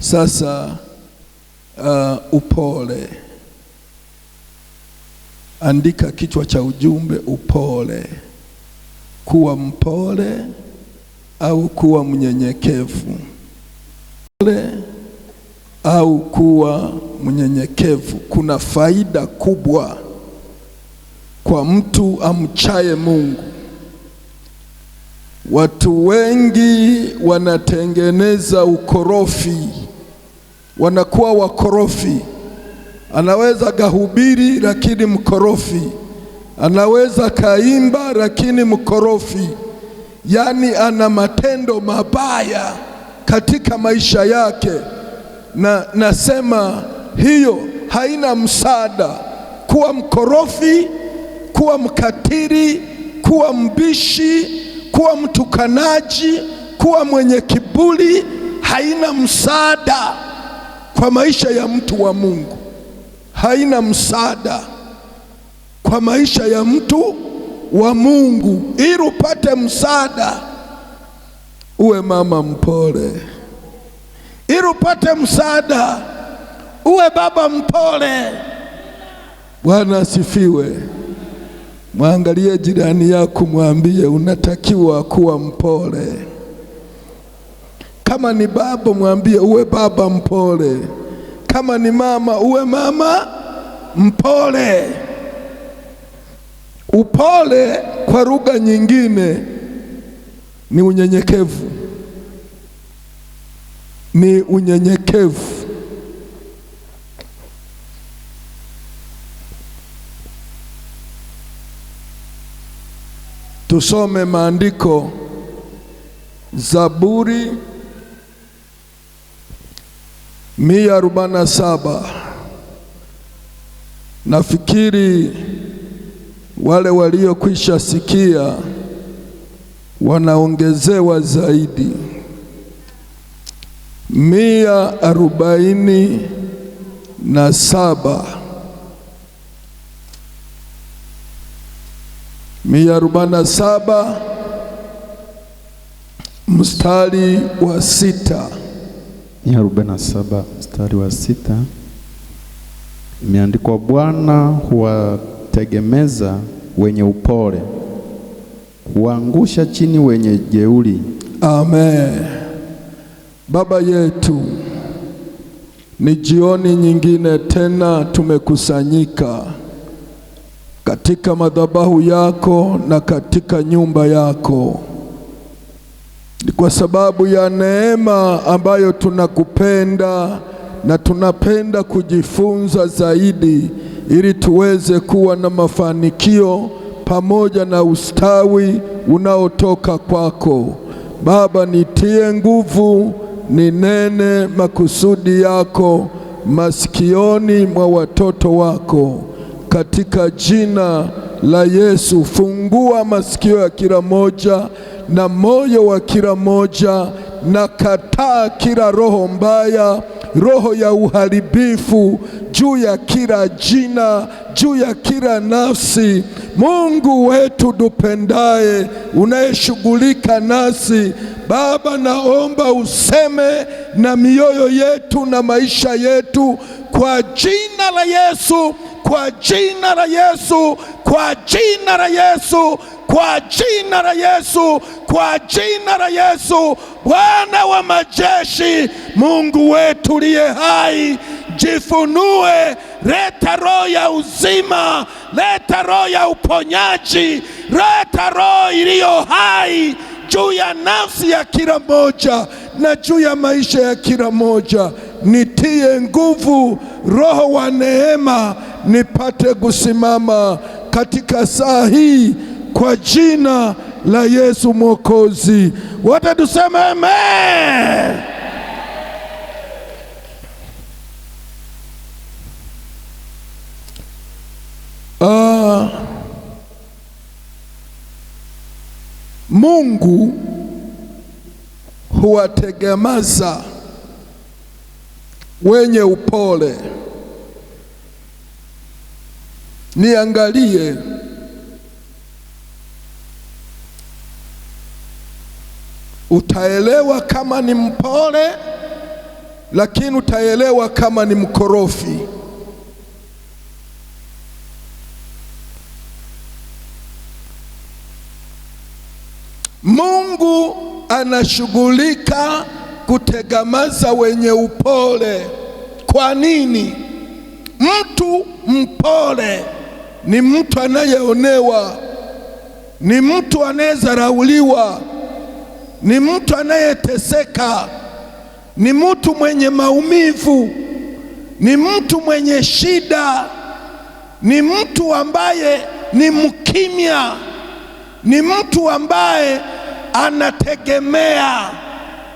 Sasa upole. Andika kichwa cha ujumbe: upole. Kuwa mpole au kuwa mnyenyekevu? Upole au kuwa mnyenyekevu kuna faida kubwa kwa mtu amchaye Mungu. Watu wengi wanatengeneza ukorofi, wanakuwa wakorofi. Anaweza kahubiri lakini mkorofi, anaweza kaimba lakini mkorofi. Yaani ana matendo mabaya katika maisha yake, na nasema hiyo haina msaada. Kuwa mkorofi, kuwa mkatili, kuwa mbishi, kuwa mtukanaji, kuwa mwenye kiburi haina msaada kwa maisha ya mtu wa Mungu. Haina msaada kwa maisha ya mtu wa Mungu. Ili upate msaada, uwe mama mpole. Ili upate msaada, uwe baba mpole. Bwana asifiwe. Mwangalie jirani yako, mwambie unatakiwa kuwa mpole. Kama ni baba, mwambie uwe baba mpole. Kama ni mama, uwe mama mpole. Upole kwa lugha nyingine ni unyenyekevu. Ni unyenyekevu. Tusome maandiko. Zaburi 147. Nafikiri wale waliokwisha sikia wanaongezewa zaidi. 147. 147 mstari wa 6. 147 mstari wa 6 imeandikwa, Bwana huwategemeza wenye upole, huangusha chini wenye jeuri. Amen. Baba yetu, ni jioni nyingine tena tumekusanyika katika madhabahu yako na katika nyumba yako. Ni kwa sababu ya neema ambayo tunakupenda na tunapenda kujifunza zaidi, ili tuweze kuwa na mafanikio pamoja na ustawi unaotoka kwako. Baba, nitie nguvu, ninene makusudi yako masikioni mwa watoto wako, katika jina la Yesu. Fungua masikio ya kila moja na moyo wa kila moja, na kataa kila roho mbaya, roho ya uharibifu juu ya kila jina, juu ya kila nafsi. Mungu wetu dupendaye, unayeshughulika nasi Baba, naomba useme na mioyo yetu na maisha yetu kwa jina la Yesu, kwa jina la Yesu, kwa jina la Yesu, kwa jina la Yesu, kwa jina la Yesu. Bwana wa majeshi, Mungu wetu liye hai, jifunue. Leta roho ya uzima, leta roho ya uponyaji, leta roho iliyo hai juu ya nafsi ya kila moja na juu ya maisha ya kila moja. Nitie nguvu, Roho wa neema, nipate kusimama katika saa hii kwa jina la Yesu Mwokozi. Wote tuseme amen. Mungu huwategemeza wenye upole. Niangalie, utaelewa kama ni mpole lakini utaelewa kama ni mkorofi. Mungu anashughulika kutegamaza wenye upole. Kwa nini? Mtu mpole ni mtu anayeonewa, ni mtu anayedharauliwa, ni mtu anayeteseka, ni mtu mwenye maumivu, ni mtu mwenye shida, ni mtu ambaye ni mkimya, ni mtu ambaye anategemea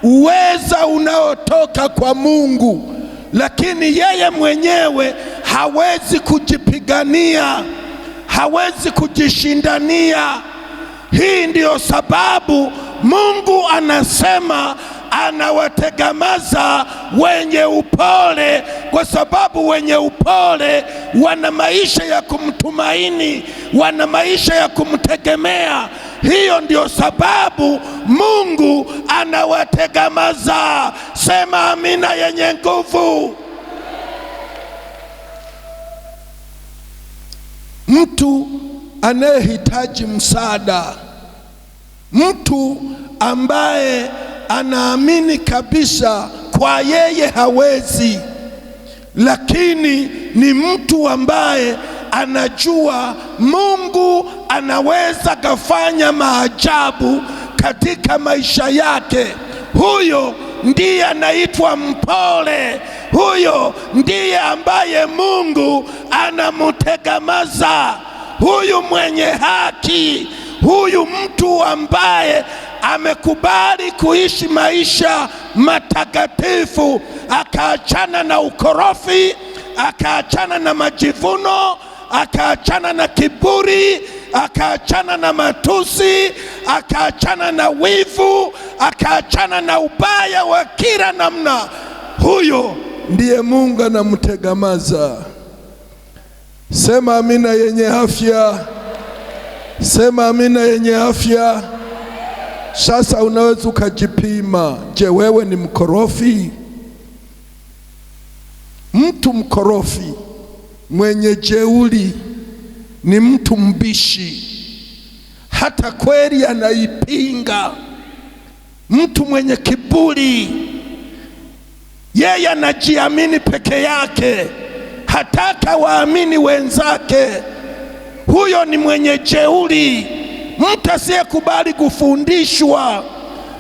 uweza unaotoka kwa Mungu, lakini yeye mwenyewe hawezi kujipigania, hawezi kujishindania. Hii ndiyo sababu Mungu anasema anawategamaza wenye upole, kwa sababu wenye upole wana maisha ya kumtumaini, wana maisha ya kumtegemea. Hiyo ndio sababu Mungu anawategamaza. Sema amina yenye nguvu. Mtu anayehitaji msaada, mtu ambaye anaamini kabisa kwa yeye hawezi, lakini ni mtu ambaye anajua Mungu anaweza kufanya maajabu katika maisha yake. Huyo ndiye anaitwa mpole. Huyo ndiye ambaye Mungu anamutegamaza. Huyu mwenye haki, huyu mtu ambaye amekubali kuishi maisha matakatifu, akaachana na ukorofi, akaachana na majivuno, akaachana na kiburi, akaachana na matusi, akaachana na wivu, akaachana na ubaya wa kila namna. Huyo ndiye Mungu anamtegamaza. Sema amina yenye afya. Sema amina yenye afya. Sasa unaweza ukajipima. Je, wewe ni mkorofi? Mtu mkorofi, mwenye jeuri, ni mtu mbishi, hata kweli anaipinga. Mtu mwenye kiburi, yeye anajiamini peke yake, hataka waamini wenzake. Huyo ni mwenye jeuri, mtu asiyekubali kufundishwa,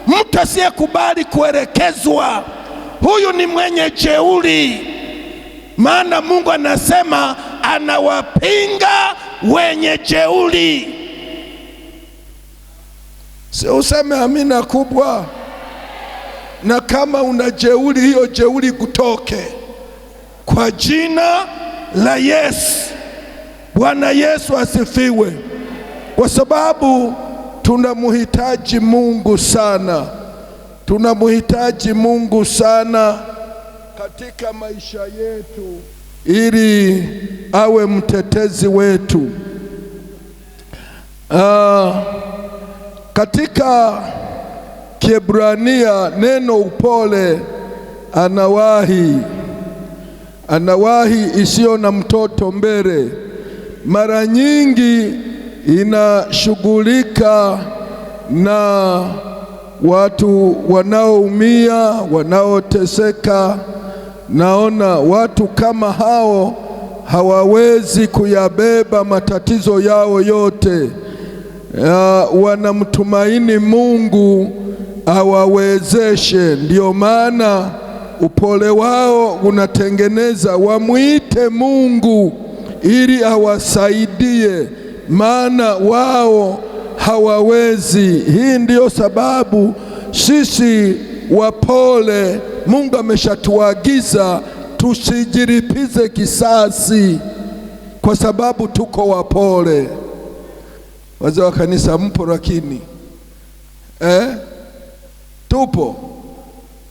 mtu asiyekubali kuelekezwa. Huyu ni mwenye jeuri. Maana Mungu anasema anawapinga wenye jeuri. Si useme amina kubwa. Na kama una jeuri, hiyo jeuri kutoke kwa jina la Yesu. Bwana Yesu asifiwe. Kwa sababu tunamhitaji Mungu sana, tunamhitaji Mungu sana katika maisha yetu, ili awe mtetezi wetu. Katika Kiebrania neno upole, anawahi isiyo na mtoto mbele, mara nyingi inashughulika na watu wanaoumia, wanaoteseka. Naona watu kama hao hawawezi kuyabeba matatizo yao yote. Wanamtumaini Mungu awawezeshe. Ndio maana upole wao unatengeneza wamwite Mungu ili awasaidie, maana wao hawawezi. Hii ndiyo sababu sisi wapole, Mungu ameshatuagiza tusijilipize kisasi, kwa sababu tuko wapole. Wazee wa kanisa mpo, lakini tupo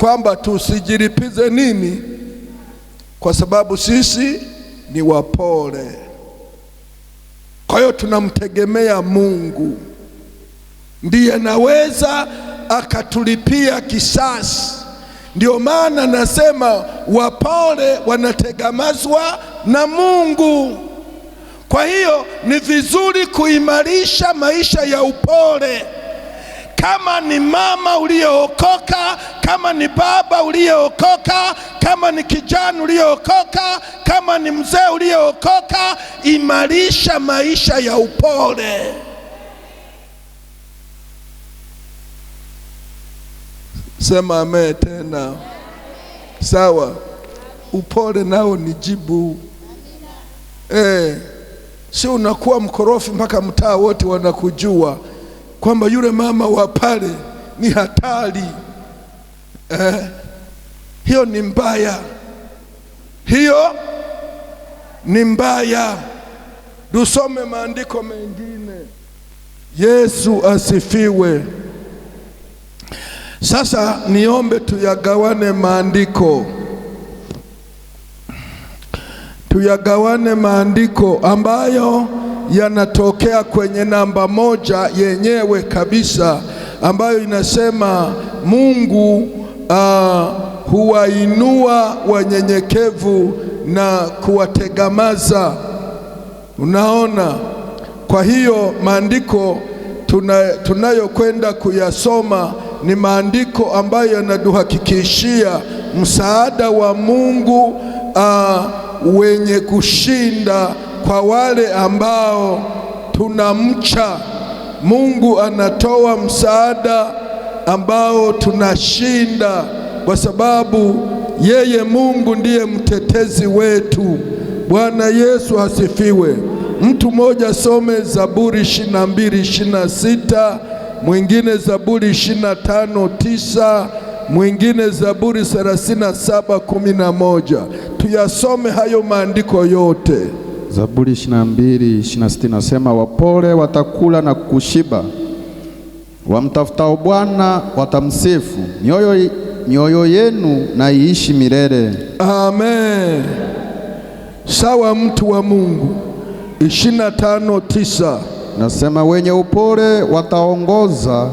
kwamba tusijilipize nini, kwa sababu sisi ni wapole. Kwa hiyo tunamtegemea Mungu, ndiye anaweza akatulipia kisasi. Ndio maana nasema wapole wanategemezwa na Mungu. Kwa hiyo ni vizuri kuimarisha maisha ya upole. Kama ni mama uliyeokoka, kama ni baba uliyeokoka, kama ni kijana uliyeokoka, kama ni mzee uliyeokoka, imarisha maisha ya upole. Sema amen tena. Sawa. Upole nao ni jibu. Si unakuwa mkorofi mpaka mtaa wote wanakujua kwamba yule mama wa pale ni hatari. Hiyo ni mbaya. Hiyo ni mbaya. Tusome maandiko mengine. Yesu asifiwe. Sasa niombe tuyagawane maandiko. Tuyagawane maandiko ambayo yanatokea kwenye namba 1 yenyewe kabisa, ambayo inasema Mungu huwainua wanyenyekevu na kuwategamaza. Unaona? Kwa hiyo maandiko tunayokwenda kuyasoma ni maandiko ambayo yanatuhakikishia msaada wa Mungu wenye kushinda kwa wale ambao tunamcha. Mungu anatoa msaada ambao tunashinda kwa sababu yeye Mungu ndiye mtetezi wetu. Bwana Yesu asifiwe. Mtu mmoja some Zaburi 22:26, mwingine Zaburi 25:9, mwingine Zaburi 37:11. Tuyasome hayo maandiko yote. Zaburi 22:26 nasema, wapole watakula na kushiba, wamtafutao Bwana watamsifu, mioyo yenu na iishi milele. Amen. Sawa, mtu wa Mungu. 25:9 nasema, wenye upole wataongoza,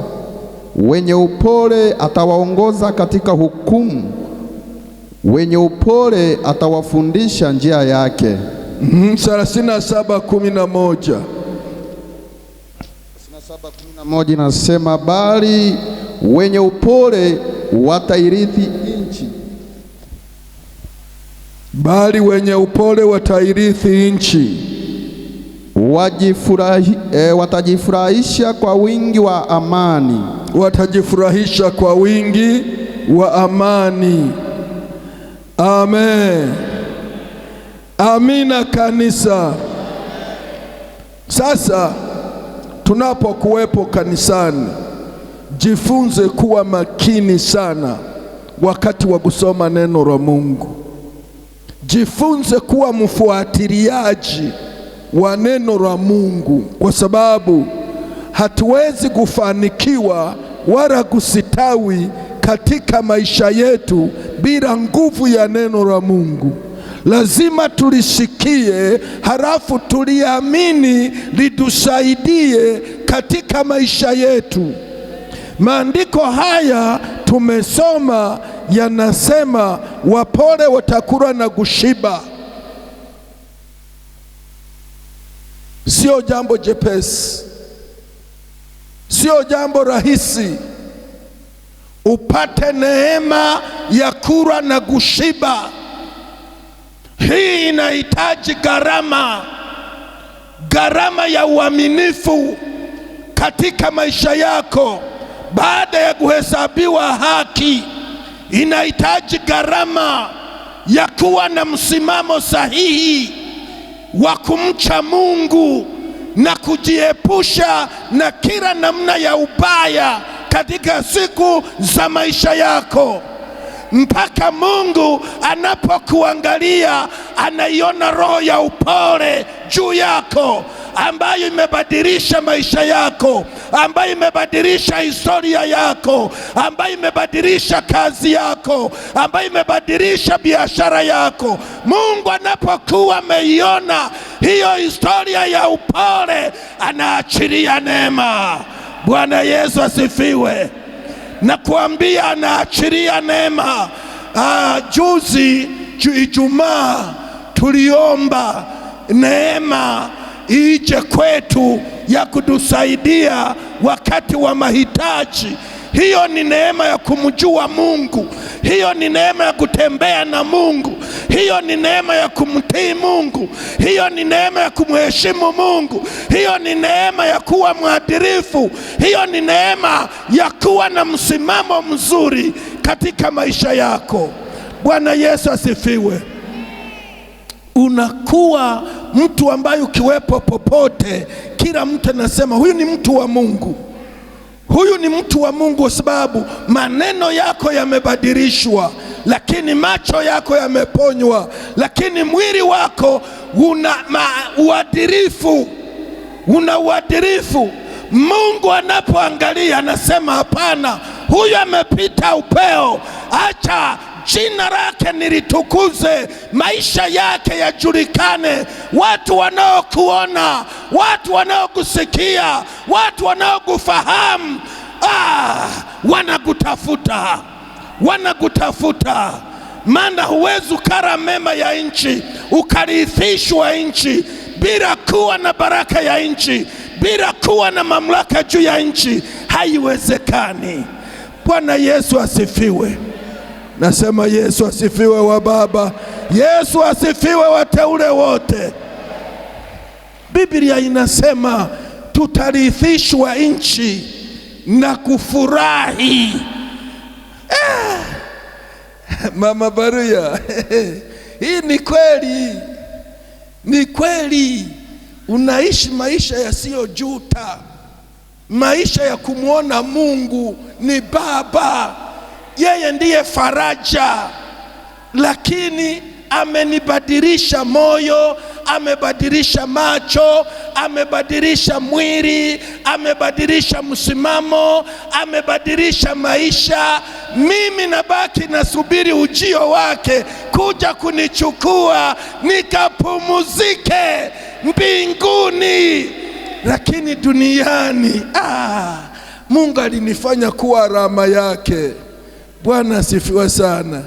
wenye upole atawaongoza katika hukumu, wenye upole atawafundisha njia yake. 37:11 nasema, bali wenye upole watairithi nchi. Bali wenye upole watairithi nchi. Watajifurahisha kwa wingi wa amani. Watajifurahisha kwa wingi wa amani. Amen. Amina kanisa. Sasa tunapokuwepo kanisani, jifunze kuwa makini sana wakati wa kusoma neno la Mungu. Jifunze kuwa mfuatiliaji wa neno la Mungu, kwa sababu hatuwezi kufanikiwa wala kusitawi katika maisha yetu bila nguvu ya neno la Mungu. Lazima tulisikie, halafu tuliamini litusaidie katika maisha yetu. Maandiko haya tumesoma yanasema wapole watakula na kushiba. Sio jambo jepesi, sio jambo rahisi upate neema ya kula na kushiba. Hii inahitaji gharama ya uaminifu katika maisha yako. Baada ya kuhesabiwa haki, inahitaji gharama ya kuwa na msimamo sahihi wa kumcha Mungu na kujiepusha na kila namna ya ubaya katika siku za maisha yako, mpaka Mungu anapokuangalia anaiona roho ya upole juu yako, ambayo imebadilisha maisha yako, ambayo imebadilisha historia yako, ambayo imebadilisha kazi yako, ambayo imebadilisha biashara yako. Mungu anapokuwa ameiona hiyo historia ya upole, anaachilia neema. Bwana Yesu asifiwe. na kuambia anaachilia neema. Juzi Ijumaa tuliomba neema ije kwetu ya kutusaidia wakati wa mahitaji. Hiyo ni neema ya kumjua Mungu. Hiyo ni neema ya kutembea na Mungu. Hiyo ni neema ya kumtii Mungu. Hiyo ni neema ya kumheshimu Mungu. Hiyo ni neema ya kuwa mwadilifu. Hiyo ni neema ya kuwa na msimamo mzuri katika maisha yako. Bwana Yesu asifiwe. Unakuwa mtu ambaye ukiwepo popote, kila mtu anasema huyu ni mtu wa Mungu. Huyu ni mtu wa Mungu kwa sababu maneno yako yamebadilishwa, lakini macho yako yameponywa, lakini mwili wako una uadilifu. Una uadilifu. Mungu anapoangalia anasema hapana, huyu amepita upeo, acha jina lake nilitukuze, maisha yake yajulikane. Watu wanaokuona, watu wanaokusikia, watu wanaokufahamu, wanakutafuta, wanakutafuta. Maana huwezi ukala mema ya nchi ukarithishwa nchi bila kuwa na baraka ya nchi, bila kuwa na mamlaka juu ya nchi. Haiwezekani. Bwana Yesu asifiwe. Nasema Yesu asifiwe wa baba. Yesu asifiwe wateule wote. Biblia inasema tutarithishwa nchi na kufurahi. Mama Baruya, hii ni kweli. Ni kweli. Unaishi maisha yasiyojuta, maisha ya kumwona Mungu ni Baba. Yeye ndiye faraja, lakini amenibadilisha moyo, amebadilisha macho, amebadilisha mwili, amebadilisha msimamo, amebadilisha maisha. Mimi nabaki nasubiri ujio wake kuja kunichukua nikapumzike mbinguni. Lakini duniani Mungu alinifanya kuwa alama yake. Bwana asifiwe sana.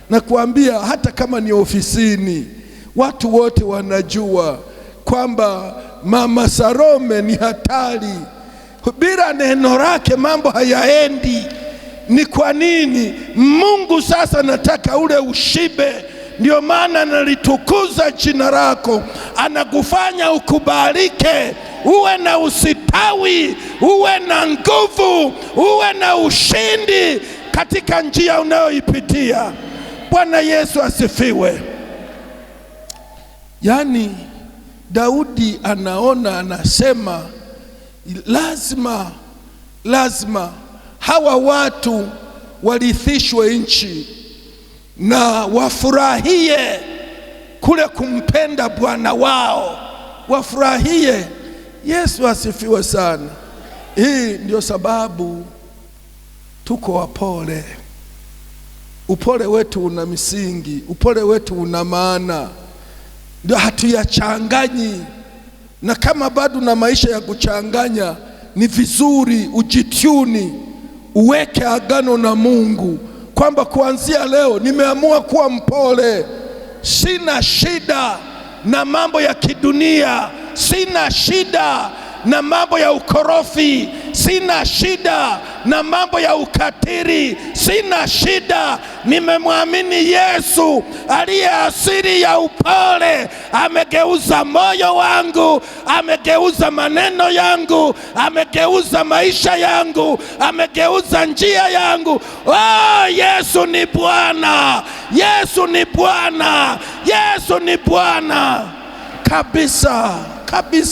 Na kuambia hata kama ni ofisini, watu wote wanajua kwamba Mama Salome ni hatari. Bila neno lake mambo hayaendi. Ni kwa nini? Mungu sasa nataka ule ushibe. Ndio maana analitukuza jina lako, anakufanya ukubalike, uwe na usitawi, uwe na nguvu, uwe na ushindi katika njia unayoipitia. Bwana Yesu asifiwe. Yani Daudi anaona, anasema lazima hawa watu warithishwe nchi na wafurahie kule kumpenda Bwana wao, wafurahie. Yesu asifiwe sana. Hii ndio sababu tuko wapole. Upole wetu una misingi, upole wetu una maana, ndio hatuyachanganyi. Na kama bado na maisha ya kuchanganya, ni vizuri ujituni, uweke agano na Mungu kwamba kuanzia leo nimeamua kuwa mpole. Sina shida na mambo ya kidunia, sina shida na mambo ya ukorofi, sina shida na mambo ya ukatili, sina shida. Nimemwamini Yesu aliye asili ya upole. Amegeuza moyo wangu, amegeuza maneno yangu, amegeuza maisha yangu, amegeuza njia yangu. Yesu ni Bwana, Yesu ni Bwana, Yesu ni Bwana kabisa kabisa.